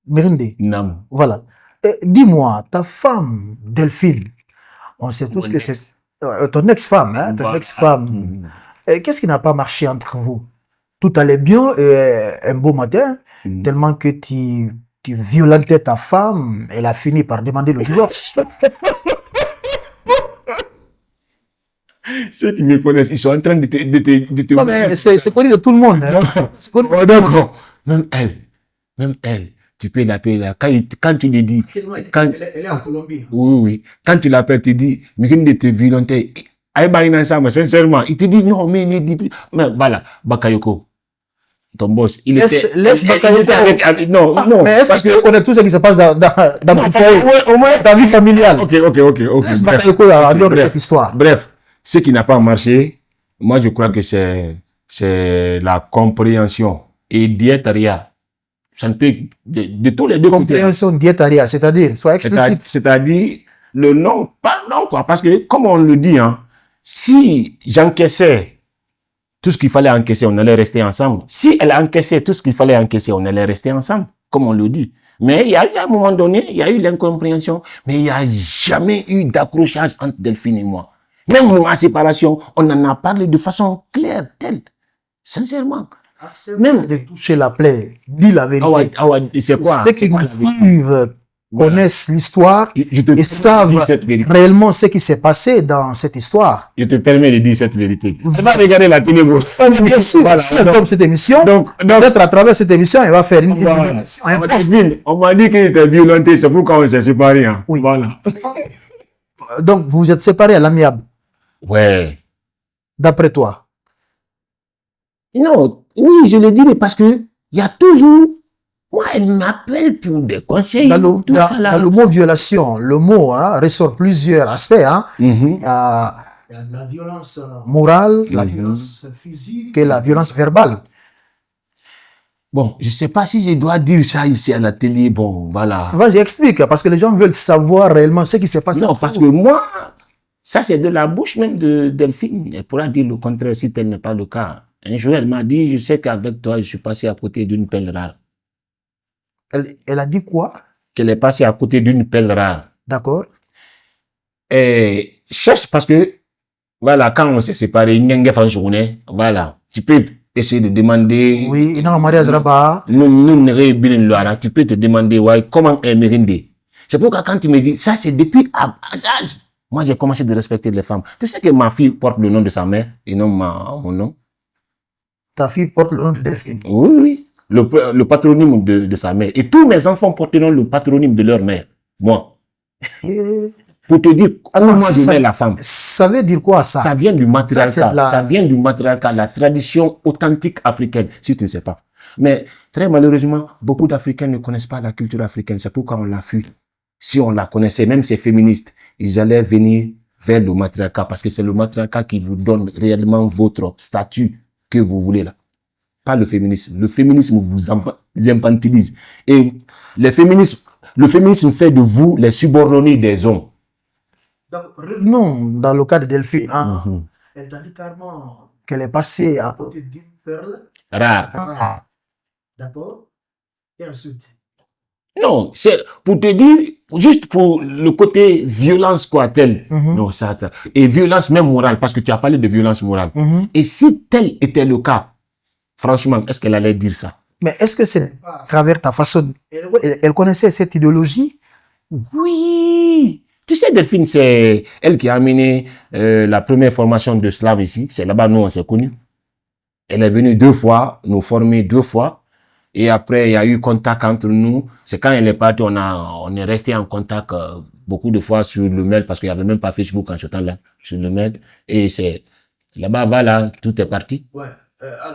Mirinde. Nam. Voilà. Dis-moi, ta femme, Delphine, on sait tous que c'est ton ex-femme, hein, ton ex-femme. Qu'est-ce qui n'a pas marché entre vous? Tout allait bien un beau matin, tellement que tu violentais ta femme, elle a fini par demander le divorce. Ceux qui me connaissent, ils sont en train de te... Non, mais c'est connu de tout le monde. Hein. Oh, d'accord. Même elle, tu peux l'appeler là. Quand tu lui dis... Elle est en Colombie. Oui. Quand tu l'appelles, tu dis, mais qu'il ne te violenter. Ensemble, sincèrement, il te dit, non, mais ne dis plus. Mais voilà, Bakayoko, ton boss, il laisse Bakayoko. Non. Mais est-ce que tu connais tout ce qui se passe dans ton foyer, au moins, ta vie familiale? Ok. Laisse Bakayoko en dehors de cette histoire. Bref, ce qui n'a pas marché, moi je crois que c'est la compréhension et diétaria. Ça ne peut, de tous les deux côtés. Compréhension diétaria, c'est-à-dire, sois explicite. C'est-à-dire, le non, pas non, quoi. Parce que, comme on le dit, hein, si j'encaissais tout ce qu'il fallait encaisser, on allait rester ensemble. Si elle encaissait tout ce qu'il fallait encaisser, on allait rester ensemble, comme on le dit. Mais il y a eu, à un moment donné, il y a eu l'incompréhension. Mais il n'y a jamais eu d'accrochage entre Delphine et moi. Même en séparation, on en a parlé de façon claire, telle. Sincèrement. Même de toucher la plaie, dis la vérité. C'est quoi? Ceux qui connaissent l'histoire et savent réellement ce qui s'est passé dans cette histoire. Je te permets de dire cette vérité. Tu vas regarder la télé, bro. Bien sûr, voilà. Si elle tombe cette émission, peut-être à travers cette émission, elle va faire une on m'a dit qu'il était violenté, c'est pourquoi on s'est séparés. Hein. Oui. Voilà. Donc, vous vous êtes séparés à l'amiable. Ouais. D'après toi? Non, oui, je le dis parce que il y a toujours... Moi, elle m'appelle pour des conseils. Dans le mot violation, le mot ressort plusieurs aspects. Hein. Il y a la violence morale, la violence physique et la violence verbale. Bon, je ne sais pas si je dois dire ça ici à la télé. Bon, voilà. Vas-y, explique, parce que les gens veulent savoir réellement ce qui s'est passé. Non, parce que moi, ça c'est de la bouche même de Delphine. Elle pourra dire le contraire si tel n'est pas le cas. Un jour, elle m'a dit, je sais qu'avec toi, je suis passé à côté d'une pelle rare. Elle a dit quoi? Qu'elle est passée à côté d'une pelle rare. D'accord. Et cherche parce que, voilà, quand on s'est séparés, voilà, tu peux essayer de demander. Oui, il y a un mariage là-bas. Tu peux te demander, ouais, comment est Mirinde? C'est pourquoi quand tu me dis, ça c'est depuis à âge. Moi, j'ai commencé de respecter les femmes. Tu sais que ma fille porte le nom de sa mère et non mon nom. Ta fille porte le nom de Delphine? Oui. Le patronyme de sa mère. Et tous mes enfants porteront le patronyme de leur mère. Moi. Pour te dire comment je mets la femme. Ça veut dire quoi ça? Ça vient du matriarcat. Ça vient du matriarcat, la tradition authentique africaine, si tu ne sais pas. Mais très malheureusement, beaucoup d'Africains ne connaissent pas la culture africaine. C'est pourquoi on l'a fui. Si on la connaissait, même ces féministes, ils allaient venir vers le matriarcat parce que c'est le matriarcat qui vous donne réellement votre statut que vous voulez là. Pas le féminisme. Le féminisme vous infantilise. Et le féminisme fait de vous les subordonnés des hommes. Donc, revenons dans le cas de Delphine. Hein. Elle t'a dit carrément qu'elle est passée à côté d'une perle rare. D'accord? Et ensuite? Non, c'est pour te dire, juste pour le côté violence quoi, tel. Non, ça. Et violence même morale, parce que tu as parlé de violence morale. Et si tel était le cas, franchement, est-ce qu'elle allait dire ça? Mais est-ce que c'est à travers ta façon... Elle connaissait cette idéologie? Oui. Tu sais, Delphine, c'est elle qui a amené la première formation de slave ici. C'est là-bas, nous, on s'est connus. Elle est venue 2 fois, nous former 2 fois. Et après, il y a eu contact entre nous. C'est quand elle est partie, on est resté en contact beaucoup de fois sur le mail, parce qu'il n'y avait même pas Facebook en ce temps-là, sur le mail. Et c'est là-bas, voilà, tout est parti. Ouais.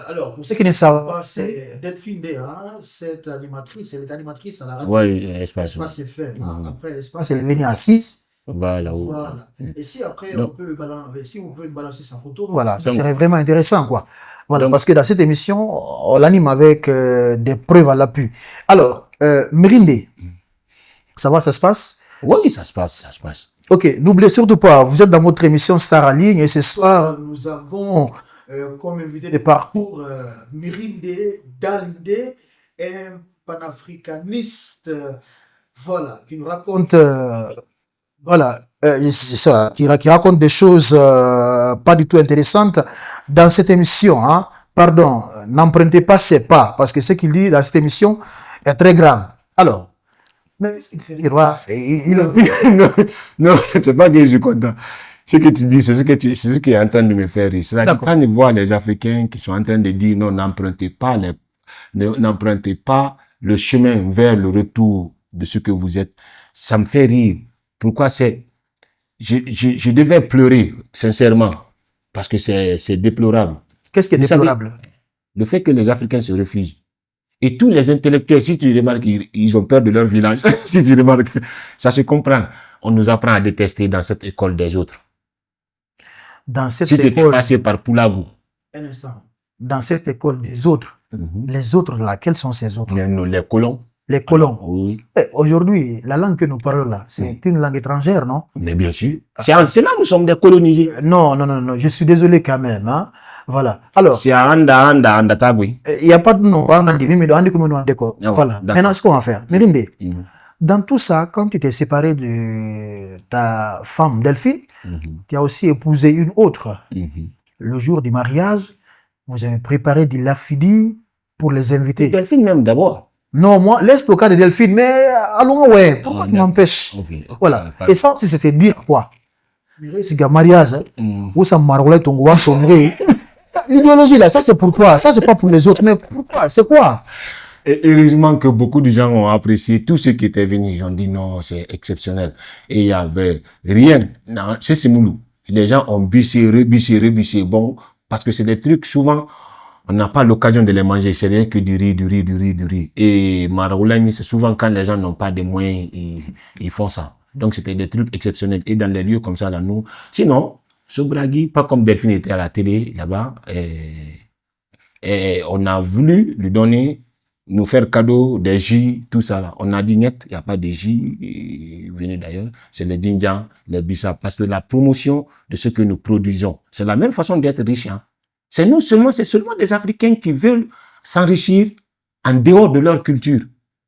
Alors, pour ceux qui ne savent pas, c'est Delphine Déa, cette animatrice, elle est animatrice à la radio. Oui, Espace FM. Après, Espace, elle est venue à 6. Voilà. Et si après, on peut balancer, si vous pouvez balancer sa photo, voilà, ça serait vraiment intéressant, quoi. Voilà, parce que dans cette émission, on l'anime avec des preuves à l'appui. Alors, Mirinde, ça va, ça se passe? Oui, ça se passe. Ok, n'oubliez surtout pas, vous êtes dans votre émission Star en ligne et ce soir, nous avons comme invité de parcours Mirinde Dalinde, un panafricaniste, voilà, qui nous raconte, voilà, c'est ça, qui raconte des choses pas du tout intéressantes dans cette émission. Hein. Pardon, n'empruntez pas ses pas, parce que ce qu'il dit dans cette émission est très grave. Alors, mais ce qu'il fait rire, non, non, c'est pas que je suis content. Ce que tu dis, c'est ce qui est en train de me faire rire. C'est-à-dire quand je vois les Africains qui sont en train de dire non, n'empruntez pas le chemin vers le retour de ce que vous êtes, ça me fait rire. Pourquoi je devais pleurer, sincèrement, parce que c'est déplorable. Qu'est-ce qui est déplorable? Le fait que les Africains se refusent. Et tous les intellectuels, si tu remarques, ils ont peur de leur village. Si tu remarques, ça se comprend. On nous apprend à détester dans cette école des autres. Dans cette si école, tu es passé par Poulagou. Un instant. Dans cette école des autres, les autres là, quels sont ces autres? Les colons. Les colons. Oui. Aujourd'hui, la langue que nous parlons là, c'est une langue étrangère, non? Mais bien sûr. C'est là que nous sommes des colonisés. Non, je suis désolé quand même. Hein? Voilà. Alors. C'est Anda Tagui. Il n'y a pas de nom. Voilà. Maintenant, ce qu'on va faire. Mérinde, dans tout ça, quand tu t'es séparé de ta femme Delphine, tu as aussi épousé une autre. Le jour du mariage, vous avez préparé du lafidi pour les invités. Delphine même d'abord. Non, moi, laisse le cas de Delphine, mais allons, ouais, pourquoi tu m'empêches? Voilà. Et ça, si c'était dire quoi? C'est un mariage, où ça m'arrête ton goût sonnerait. L'idéologie là, ça c'est pour toi, ça c'est pas pour les autres, mais pourquoi? C'est quoi? Et heureusement que beaucoup de gens ont apprécié tout ce qui était venu. Ils ont dit non, c'est exceptionnel. Et il y avait rien. Non, c'est Simoulou. Les gens ont bûché. Bon, parce que c'est des trucs, souvent, on n'a pas l'occasion de les manger. C'est rien que du riz. Et Maraoulani, c'est souvent quand les gens n'ont pas de moyens, ils font ça. Donc c'était des trucs exceptionnels. Et dans les lieux comme ça, là, nous. Sinon, Sobragui, pas comme Delphine était à la télé, là-bas, et on a voulu lui donner, nous faire cadeau des jus, tout ça là. On a dit net, il n'y a pas de jus, venez d'ailleurs, c'est les djinjan, les bissap, parce que la promotion de ce que nous produisons, c'est la même façon d'être riche. Hein. C'est seulement des Africains qui veulent s'enrichir en dehors de leur culture.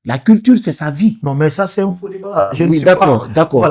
La culture, c'est sa vie. Non, mais ça, c'est un faux débat. Oui, d'accord. Voilà.